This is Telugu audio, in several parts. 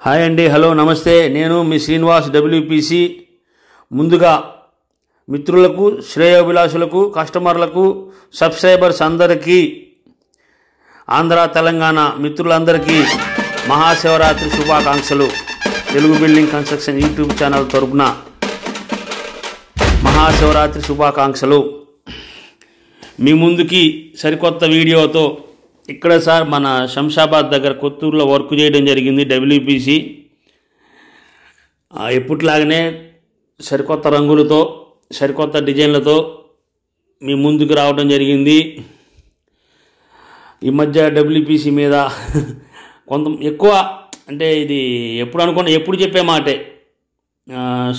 హాయ్ అండి, హలో, నమస్తే. నేను మీ శ్రీనివాస్, డబ్ల్యూపీసీ. ముందుగా మిత్రులకు, శ్రేయోభిలాషులకు, కస్టమర్లకు, సబ్స్క్రైబర్స్ అందరికీ, ఆంధ్ర తెలంగాణ మిత్రులందరికీ మహాశివరాత్రి శుభాకాంక్షలు. Telugu building construction YouTube channel తరపున మహాశివరాత్రి శుభాకాంక్షలు. మీ ముందుకి సరికొత్త వీడియోతో ఇక్కడ సార్ మన శంషాబాద్ దగ్గర కొత్తూరులో వర్క్ చేయడం జరిగింది. డబ్ల్యూపీసీ ఎప్పటిలాగానే సరికొత్త రంగులతో, సరికొత్త డిజైన్లతో మీ ముందుకు రావడం జరిగింది. ఈ మధ్య డబ్ల్యూపీసీ మీద కొంత ఎక్కువ, అంటే ఇది ఎప్పుడు చెప్పే మాటే,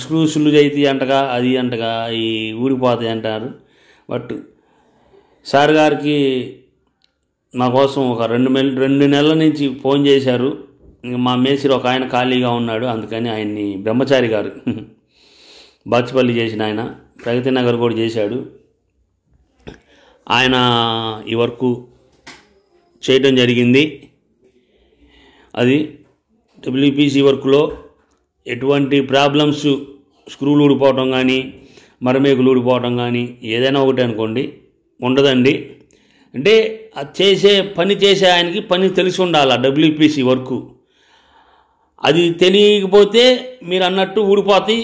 స్క్రూస్లు అయితే అంటగా, అది అంటగా, ఈ ఊడిపోతాయి అంటారు. బట్ సార్ గారికి మా కోసం ఒక 2 నెలల నుంచి ఫోన్ చేశారు. మా మేస్త్రి ఒక ఆయన ఖాళీగా ఉన్నాడు, అందుకని ఆయన్ని బ్రహ్మచారి గారు బాచిపల్లి చేసిన ఆయన ప్రగతి నగర్ కూడా చేశాడు. ఆయన ఈ వర్క్ చేయడం జరిగింది. అది డబ్ల్యూపీసీ వర్క్లో ఎటువంటి ప్రాబ్లమ్స్, స్క్రూలు ఊడిపోవటం కానీ, మరమేకులు ఊడిపోవటం కానీ ఏదైనా ఒకటి అనుకోండి ఉండదండి. అంటే అది పని చేసే ఆయనకి పని తెలిసి ఉండాలి. డబ్ల్యూపీసీ వర్క్ అది తెలియకపోతే మీరు అన్నట్టు ఊడిపోతే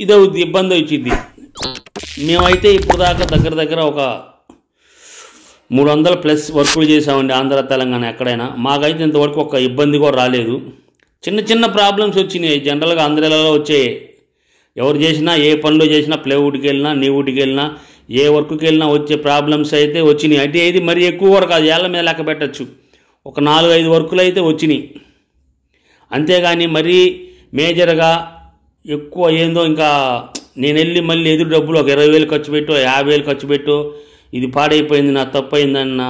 ఇదవుద్ది, ఇబ్బంది వచ్చింది. మేమైతే ఇప్పుడు దాకా దగ్గర ఒక 300+ వర్కులు చేసామండి, ఆంధ్ర తెలంగాణ ఎక్కడైనా. మాకైతే ఇంతవరకు ఒక ఇబ్బంది కూడా రాలేదు. చిన్న ప్రాబ్లమ్స్ వచ్చినాయి, జనరల్గా ఆంధ్రాలో వచ్చే. ఎవరు చేసినా, ఏ పనిలో చేసినా, ప్లేవుడ్కి వెళ్ళినా, నీవుడ్కి వెళ్ళినా, ఏ వర్క్కి వెళ్ళినా వచ్చే ప్రాబ్లమ్స్ అయితే వచ్చినాయి. అంటే ఇది మరీ ఎక్కువ వరకు కాదు, ఏళ్ళ మీద లెక్క పెట్టచ్చు. ఒక 4-5 వర్కులు అయితే వచ్చినాయి. అంతేగాని మరీ మేజర్గా ఎక్కువ ఏందో, ఇంకా నేను వెళ్ళి మళ్ళీ ఎదురు డబ్బులు ఒక 20,000 ఖర్చు పెట్టు, 50,000 ఖర్చు పెట్టు, ఇది పాడైపోయింది, నా తప్పు అయిందన్న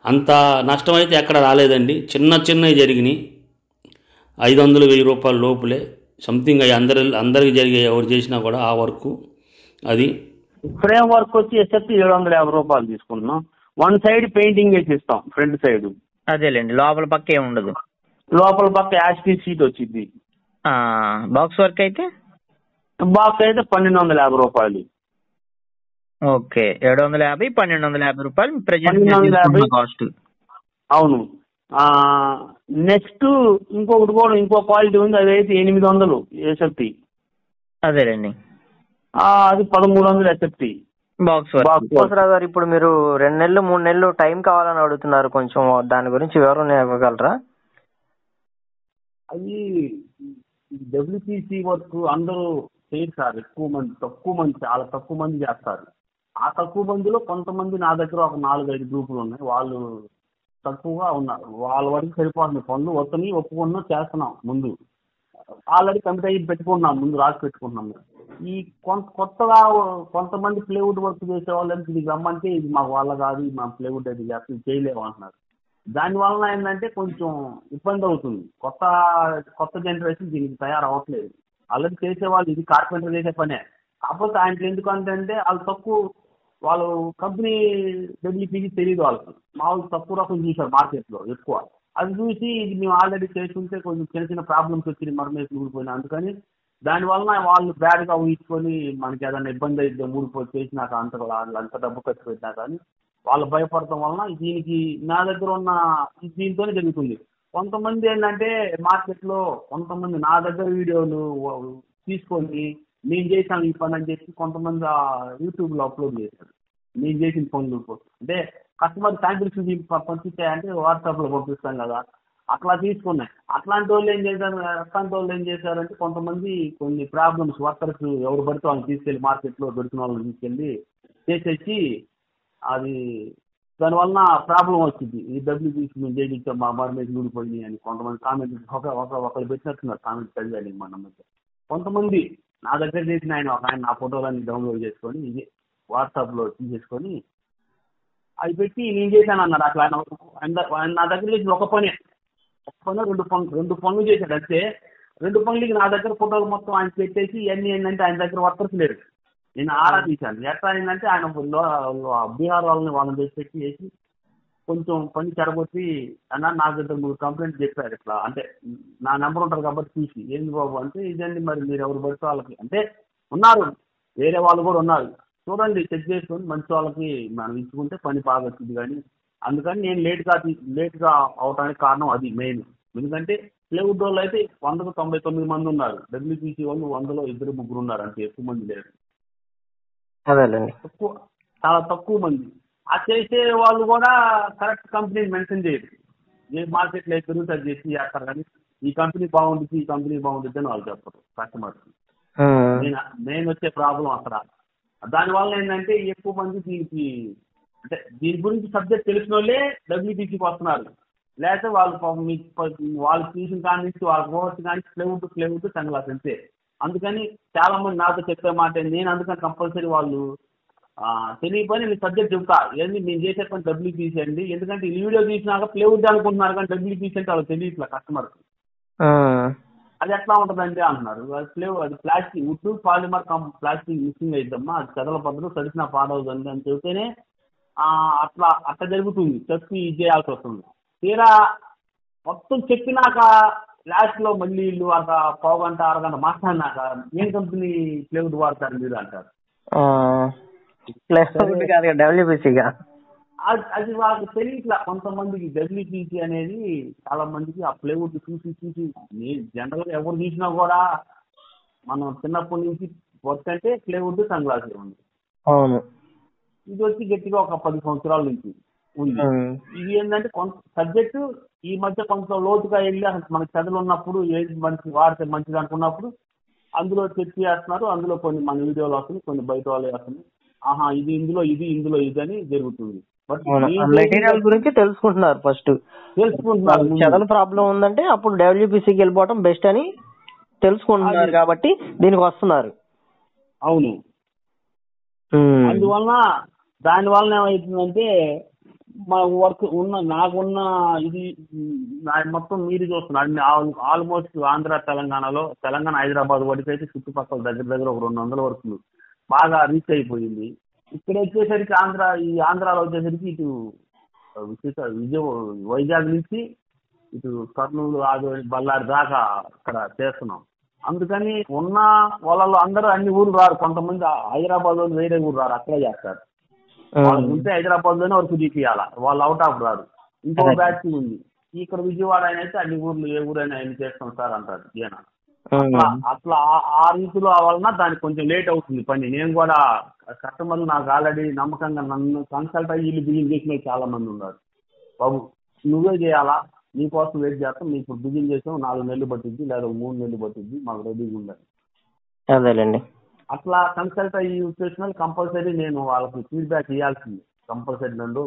అంత నష్టం అయితే ఎక్కడ రాలేదండి. చిన్నవి జరిగినాయి. 500-1000 రూపాయల లోపులే సంథింగ్. అవి అందరికి జరిగే, ఎవరు చేసినా కూడా ఆ వర్క్. అది ఫ్రేమ్ వర్క్ వచ్చి ఎస్ఎఫ్టీ 750 రూపాయలు తీసుకుంటున్నాం. 1 సైడ్ పెయింటింగ్ వేసి ఇస్తాం, ఫ్రంట్ సైడ్. అదేలేండి, లోపల పక్క ఏముండదు. లోపల పక్క యాష్టీ షీట్ వచ్చింది. బాక్స్ వర్క్ అయితే 1250 రూపాయలు. ఓకే, 750, 1250 రూపాయలు ప్రెజెంట్ కాస్ట్. అవును. నెక్స్ట్ ఇంకొకటి కూడా, ఇంకో క్వాలిటీ ఉంది, అదైతే 800 ఎస్ఎఫ్టీ. అదేలేండి, అది 1300 ఎస్ఎఫ్టీ బాక్స్ కోసరావు గారు. ఇప్పుడు మీరు 2 నెలలు 3 నెలలు టైం కావాలని అడుగుతున్నారు, కొంచెం దాని గురించి వివరణ ఇవ్వగలరా? అది డబ్ల్యూపీసీ వర్క్ అందరూ చేయరు సార్. తక్కువ మంది, చాలా తక్కువ మంది చేస్తారు. ఆ తక్కువ మందిలో కొంతమంది, నా దగ్గర ఒక 4-5 గ్రూపులు ఉన్నాయి, వాళ్ళు తక్కువగా ఉన్నారు. వాళ్ళ వరకు సరిపోతుంది పనులు. ఒప్పుకున్నా చేస్తున్నాం. ముందు ఆల్రెడీ కమిటీ అయ్యి పెట్టుకుంటున్నాం, ముందు రాసి పెట్టుకుంటున్నాం. ఈ కొత్తగా కొంతమంది ప్లేవుడ్ వర్క్ చేసే వాళ్ళని ఇది రమ్మంటే, ఇది మాకు వాళ్ళ కాదు, మా ప్లేవుడ్ అది చేయలేము అంటున్నారు. దానివలన ఏంటంటే కొంచెం ఇబ్బంది అవుతుంది. కొత్త జనరేషన్ దీనికి తయారవ్వట్లేదు. ఆల్రెడీ చేసేవాళ్ళు, ఇది కార్పెంటర్ చేసే పనే. కాకపోతే ఆయనకి ఎందుకంటే వాళ్ళు కంపెనీ డబ్ల్యూపీకి తెలియదు, వాళ్ళకి మామూలు తక్కువ రకం చూశారు మార్కెట్లో ఎక్కువ. అది చూసి ఇది మేము ఆల్రెడీ చేస్తుంటే కొంచెం చిన్న ప్రాబ్లమ్స్ వచ్చినాయి, మరమేసి ఊడిపోయినా. అందుకని దానివలన వాళ్ళు బ్యాడ్గా ఊహించుకొని మనకి ఏదైనా ఇబ్బంది అయితే ఊడిపోయి చేసినాక అంత డబ్బు ఖర్చు పెట్టినా కానీ వాళ్ళు భయపడటం వలన దీనికి నా దగ్గర ఉన్న దీంతోనే జరుగుతుంది. కొంతమంది ఏంటంటే మార్కెట్లో కొంతమంది నా దగ్గర వీడియోలు తీసుకొని నేను చేశాను ఈ పని అని చెప్పి కొంతమంది యూట్యూబ్లో అప్లోడ్ చేశారు. నేను చేసిన పనులు అంటే కస్టమర్ శాంపిల్స్ పంపిస్తాయంటే వాట్సాప్లో పంపిస్తాం కదా, అట్లా తీసుకున్నాయి. అట్లాంటి వాళ్ళు ఏం చేశారంటే కొంతమంది కొన్ని ప్రాబ్లమ్స్, వర్కర్స్ ఎవరు పడితే వాళ్ళని తీసుకెళ్ళి మార్కెట్లో దొరికిన వాళ్ళని తీసుకెళ్ళి చేసేసి, అది దానివల్ల ప్రాబ్లం వచ్చింది. ఈ డబ్ల్యూపీసీ మేము చేయించాం, మా మరమేసి ఊడిపోయింది అని కొంతమంది కామెంట్ ఒకళ్ళు పెట్టినట్టున్నారు. కామెంట్ చదివాను మన మధ్య. కొంతమంది నా దగ్గర చేసిన ఆయన నా ఫోటోలన్నీ డౌన్లోడ్ చేసుకొని ఇది వాట్సాప్లో తీసేసుకొని అవి పెట్టి నేను చేశాను అన్నారు. అట్లా నా దగ్గర చేసిన ఒక పని 2 పనులు చేశాడు అంతే. 2 పనులకి నా దగ్గర ఫోటోలు మొత్తం ఆయన పెట్టేసి ఇవన్నీ ఏంటంటే ఆయన దగ్గర వర్కర్స్ లేరు. నేను ఆరా తీశాను. ఎట్లా అయిందంటే ఆయన బీహార్ వాళ్ళని చేసి పెట్టి కొంచెం పని చెడగొట్టి అన్న నాకు ఇద్దరు మూడు కంప్లైంట్ చెప్పారు ఇట్లా, అంటే నా నెంబర్ ఉంటుంది కాబట్టి చూసి, ఏంది బాబు అంటే ఇదండి మరి మీరు ఎవరు పడితే వాళ్ళకి, అంటే ఉన్నారు వేరే వాళ్ళు కూడా ఉన్నారు, చూడండి చెక్ చేసుకొని మంచి వాళ్ళకి మనం ఇచ్చుకుంటే పని బాగా వచ్చింది. కానీ అందుకని నేను లేట్గా అవడానికి కారణం అది మెయిన్. ఎందుకంటే ప్లేవుడ్ వాళ్ళు అయితే 100కు 99 మంది ఉన్నారు, డబ్ల్యూపీసీ వాళ్ళు 100లో 2-3 ఉన్నారు, అంటే ఎక్కువ మంది లేరు, అదేలేండి. చాలా తక్కువ మంది. ఆ చేసే వాళ్ళు కూడా కరెక్ట్ కంపెనీని మెన్షన్ చేయరు, ఏ మార్కెట్లో ఏ పెరుగుతుంది అది చేసి చేస్తారు, కానీ ఈ కంపెనీ బాగుంటుంది ఈ కంపెనీ బాగుంటుంది అని వాళ్ళు చెప్పరు కస్టమర్కి. మెయిన్ వచ్చే ప్రాబ్లం అక్కడ. దానివల్ల ఏంటంటే ఎక్కువ మంది దీనికి, అంటే దీని గురించి సబ్జెక్ట్ తెలిసిన వాళ్ళే డబ్ల్యూపీసీకి వస్తున్నారు, లేకపోతే వాళ్ళు తీసిన కాడి నుంచి వాళ్ళ కోర్స్ కానీ ప్లేవుడ్ సన్గ్లాస్ అంతే. అందుకని చాలా మంది నాతో చెప్పే మాట నేను అందుకని కంపల్సరీ వాళ్ళు తెలియపోయి నేను సబ్జెక్ట్ చెప్తా, ఏంది నేను చేసే పని డబ్ల్యూపీసీ అండి, ఎందుకంటే ఈ వీడియో తీసినాక ప్లేవుడ్ అనుకుంటున్నారు కానీ డబ్ల్యూపీసీ అంటే వాళ్ళకి తెలియట్లా కస్టమర్కి. అది ఎట్లా ఉంటుందండి అంటున్నారు, అది plastic wood polymer plastic mixing అయిద్దమ్మా, అది కదల పద్ధతి తడిసిన పాడవుతుంది అని చెబితేనే అట్లా జరుగుతుంది, చెప్పి ఇది చేయాల్సి వస్తుంది. తీరా మొత్తం చెప్పినాక లాస్ట్లో మళ్ళీ వీళ్ళు ఒక పావుగంట అరగంట మాట్లాడినాక ఏం కంపెనీ ప్లేవుడ్ వాడతారు మీరు అంటారు. అది వాళ్ళకి తెలియట్లా కొంతమందికి. డబ్ల్యూపీసీ అనేది చాలా మందికి ఆ ప్లేవుడ్ చూసి జనరల్గా ఎవరు చూసినా కూడా మనం చిన్నప్పటి నుంచి వర్క్ అంటే ప్లేవుడ్ సన్గ్లాస్ ఉంది. అవును. ఇది వచ్చి గట్టిగా ఒక 10 సంవత్సరాల నుంచి ఉంది. ఇది ఏంటంటే కొంత సబ్జెక్టు ఈ మధ్య కొంచెం లోతుగా వెళ్ళి అసలు మనకి చదువులు ఉన్నప్పుడు ఏది మంచి వాడితే మంచిది అనుకున్నప్పుడు అందులో చర్చ చేస్తున్నారు, అందులో కొన్ని మన వీడియోలు వస్తుంది, కొన్ని బయట వాళ్ళు వస్తుంది, ఇది ఇందులో ఇది అని జరుగుతుంది. మెటీరియల్ గురించి తెలుసుకుంటున్నారు, ఫస్ట్ తెలుసుకుంటున్నారు. చదల ప్రాబ్లం ఉందంటే అప్పుడు డబ్ల్యూపీసీకి వెళ్ళిపోవడం బెస్ట్ అని తెలుసుకుంటున్నారు కాబట్టి దీనికి వస్తున్నారు. అవును. దానివల్ల ఏమవుతుందంటే మా వర్క్ నాకున్న ఇది మొత్తం మీరు చూస్తున్నారు ఆల్మోస్ట్ ఆంధ్ర తెలంగాణ హైదరాబాద్ వరకు అయితే చుట్టుపక్కల దగ్గర ఒక 200 వరకు బాగా రీచ్ అయిపోయింది. ఇక్కడ వచ్చేసరికి ఆంధ్రాలో వచ్చేసరికి ఇటు వైజాగ్ నుంచి ఇటు కర్నూలు బళ్ళారి దాకా ఇక్కడ చేస్తున్నాం. అందుకని ఉన్న వాళ్ళలో అందరూ అన్ని ఊరు రారు, కొంతమంది హైదరాబాద్ లో వేరే ఊరు రారు, అక్కడే చేస్తారు. వాళ్ళు ఉంటే హైదరాబాద్ లోనే వర్క్ తీపియాల, వాళ్ళు అవుట్ ఆఫ్ రారు. ఇంకో బ్యాచ్ ఉంది ఇక్కడ విజయవాడ అయితే అన్ని ఊర్లు ఏ ఊరైనా ఆయన చేస్తాం సార్ అంటారు ఈయన. అట్లా ఆ రీతిలో వలన దానికి కొంచెం లేట్ అవుతుంది పని. నేను కూడా కస్టమర్లు నాకు ఆల్రెడీ నమ్మకంగా నన్ను కన్సల్ట్ అయ్యి ఇల్లు బిల్లింగ్ చేసిన చాలా మంది ఉన్నారు, బాబు నువ్వే చేయాలా, నీకోసం వెయిట్ చేస్తాం, నీకు బిల్లింగ్ చేసాం 4 నెలలు పట్టింది లేదా 3 నెలలు పట్టింది, మాకు రెడీగా ఉండాలి. అదేలేండి. అట్లా కన్సల్ట్ అయ్యి చేసిన కంపల్సరీ నేను వాళ్ళకి ఫీడ్బ్యాక్ ఇవ్వాల్సింది కంపల్సరీ. నన్ను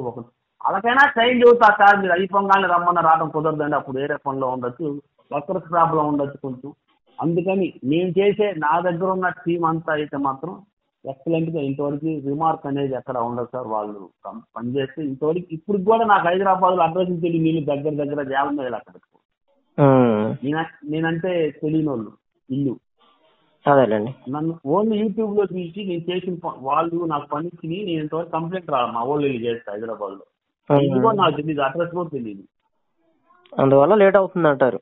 అలాగైనా టైం చెబుతా సార్, మీరు అయిపోగానే రమ్మన్న రావడం కుదరదండి, అప్పుడు వేరే పనిలో ఉండొచ్చు, వర్కర్స్ ప్రాబ్లం ఉండొచ్చు కొంచెం. అందుకని నేను చేసే నా దగ్గర ఉన్న టీం అంతా అయితే మాత్రం ఎక్సలెంట్గా ఇంతవరకు రిమార్క్ అనేది ఎక్కడ ఉండదు సార్. వాళ్ళు పనిచేస్తే ఇంతవరకు ఇప్పుడు కూడా నాకు హైదరాబాద్లో అడ్రస్ తెలియని నీళ్ళు దగ్గర జాలం మీద అక్కడ నేనంటే తెలియని వాళ్ళు ఇల్లు. అదేలేండి. నన్ను ఓన్లీ యూట్యూబ్ లో చూసి నేను చేసిన వాళ్ళు నాకు పనిచ్చి నేను ఇంతవరకు కంప్లైంట్ రావాలి, మా వాళ్ళు వెళ్ళి చేస్తా హైదరాబాద్ లో. ఇది కూడా నాకు తెలియదు, అడ్రస్ కూడా తెలియదు, అందువల్ల లేట్ అవుతుంది అంటారు.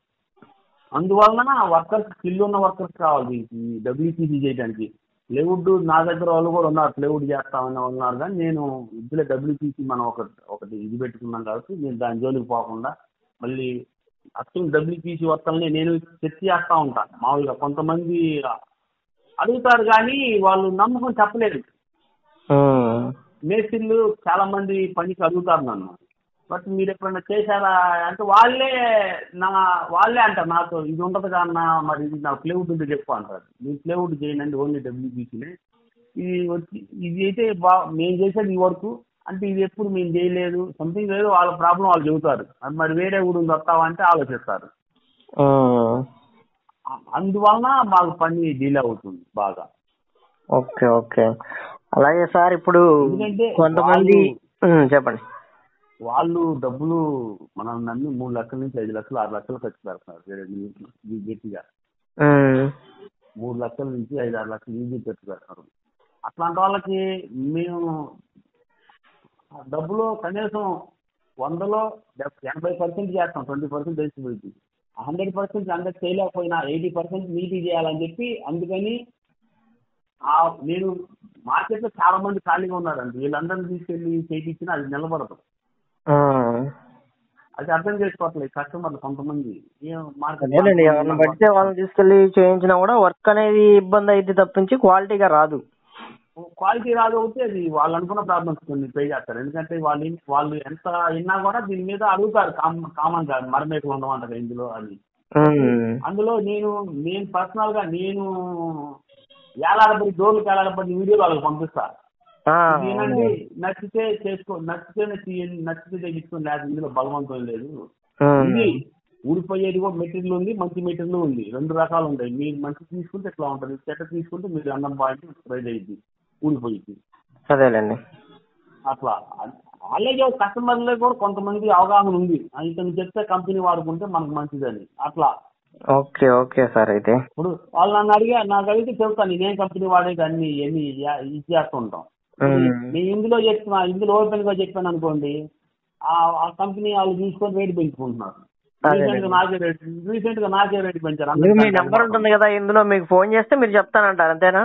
అందువలన వర్కర్స్ స్కిల్ ఉన్న వర్కర్స్ కావాలి డబ్ల్యూపీసీ చేయడానికి. ప్లేవుడ్ నా దగ్గర వాళ్ళు కూడా ఉన్నారు, ప్లేవుడ్ చేస్తామని ఉన్నారు, కానీ నేను ఇందులో డబ్ల్యూపీసీ మనం ఒకటి ఇది పెట్టుకున్నాం కాబట్టి నేను దాని జోలికి పోకుండా మళ్ళీ అసలు డబ్ల్యూపీసీ వర్కర్ని నేను చర్చ చేస్తూ ఉంటాను. మామూలుగా కొంతమంది అడుగుతారు కానీ వాళ్ళు నమ్మకం చెప్పలేదు. మేస్త్రీలు చాలా మంది పనికి అడుగుతారు నన్ను, బట్ మీరు ఎప్పుడైనా చేశారా అంటే వాళ్ళే అంటారు నాతో, ఇది ఉండదు కన్నా మరి ఇది నాకు ప్లేవుడ్ ఉంటే చెప్పు అంటారు. మీరు ప్లేవుడ్ చేయండి ఓన్లీ డబ్ల్యూబీసీనే. ఇది అయితే మేము చేసేది ఈ వర్క్ అంటే ఇది ఎప్పుడు మేము చేయలేదు సంథింగ్ లేదు, వాళ్ళ ప్రాబ్లం వాళ్ళు చెబుతారు. మరి వేరే ఊరు వస్తావా అంటే ఆలోచిస్తారు. అందువలన మాకు పని డీలే అవుతుంది బాగా. ఓకే ఓకే, అలాగే సార్. ఇప్పుడు కొంతమంది చెప్పండి, వాళ్ళు డబ్బులు మనం నమ్మి 3 లక్షల నుంచి 5 లక్షలు 6 లక్షలు ఖర్చు పెడతారు గట్టిగా. 3 లక్షల నుంచి 5-6 లక్షలు ఈజీ ఖర్చు పెడతారు. అట్లాంటి వాళ్ళకి మేము డబ్బులు కనీసం 100లో 80% చేస్తాం, 20% తెలిసిపోయింది. 100% అందరికి చేయలేకపోయినా 80% నీటి చేయాలని చెప్పి అందుకని నేను మార్కెట్లో చాలా మంది ఖాళీగా ఉన్నారండి. వీళ్ళందరినీ తీసుకెళ్ళి చేయించినా అది నిలబడదు. అది అర్థం చేసుకోవట్లేదు కస్టమర్లు కొంతమంది. అదేనండి, ఎవరిని పడితే వాళ్ళని తీసుకెళ్లి చేయించినా కూడా వర్క్ అనేది ఇబ్బంది అయితే తప్పించి క్వాలిటీగా రాదు. క్వాలిటీ రాదు ఒకటి, అది వాళ్ళు అనుకున్న ప్రాబ్లమ్స్ కొన్ని పే చేస్తారు. ఎందుకంటే వాళ్ళు ఎంత విన్నా కూడా దీని మీద అడుగుతారు కామన్ గా మరమేకలు ఉండమంటారు ఇందులో అది. అందులో నేను పర్సనల్ గా నేను ఏలాడబడి డోర్లకు ఏలాడబడి వీడియోలు వాళ్ళకి పంపిస్తా. ఏనండి నచ్చితే చేసుకో, నచ్చితే తెగించుకోండి, లేదు ఇందులో బలవంతం లేదు. ఇది ఊడిపోయేది కూడా మెటీరియల్ ఉంది, మంచి మెటీరియల్ ఉంది, 2 రకాలు ఉంటాయి. మీరు మంచి తీసుకుంటే ఎట్లా ఉంటుంది, చెట్ట తీసుకుంటే మీరు అన్నం పాయింట్ స్ప్రైడ్ అయ్యింది, ఊడిపోయింది. అదేలేండి. అట్లా అలాగే కస్టమర్లో కూడా కొంతమంది అవగాహన ఉంది, ఇతను చెప్తే కంపెనీ వాడుకుంటే మనకు మంచిదని. అట్లా ఓకే ఓకే సార్. అయితే ఇప్పుడు వాళ్ళు నాకు అడిగితే చెప్తాను నేనేం కంపెనీ వాడేది అన్ని ఇచ్చేస్తుంటాం. నేను ఇందులో ఓపెన్ గా చెప్పాను అనుకోండి, ఆ కంపెనీ వాళ్ళు తీసుకొని రేటు పెంచుకుంటున్నారు. రీసెంట్ గా నాకే రేటు పెంచారు. మీ నెంబర్ ఉంటుంది కదా ఇందులో, మీకు ఫోన్ చేస్తే మీరు చెప్తానంటారు అంతేనా?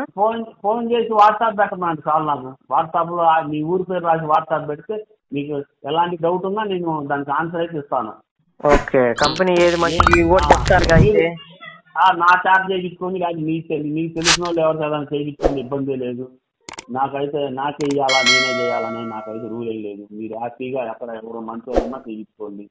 ఫోన్ చేసి వాట్సాప్ పెట్టమండి చాలు. నాకు వాట్సాప్ లో మీ ఊరి పేరు రాసి వాట్సాప్ పెడితే మీకు ఎలాంటి డౌట్ ఉన్నా నేను దానికి ఆన్సర్ అయితే ఇస్తాను. ఓకే, కంపెనీ ఏది మంచిది కూడా చెప్తారు కదా. నా చార్జ్ చేయించుకోండి, అది మీకు తెలిసిన వాళ్ళు ఎవరు కదా చేయించుకోండి, ఇబ్బంది లేదు. నాకైతే నాకే ఇవ్వాలా నేనే చేయాలని నాకైతే రూల్ ఏం లేదు. మీరు హ్యాపీగా ఎక్కడ ఎవరో మంచి ఉన్నా చేయించుకోండి.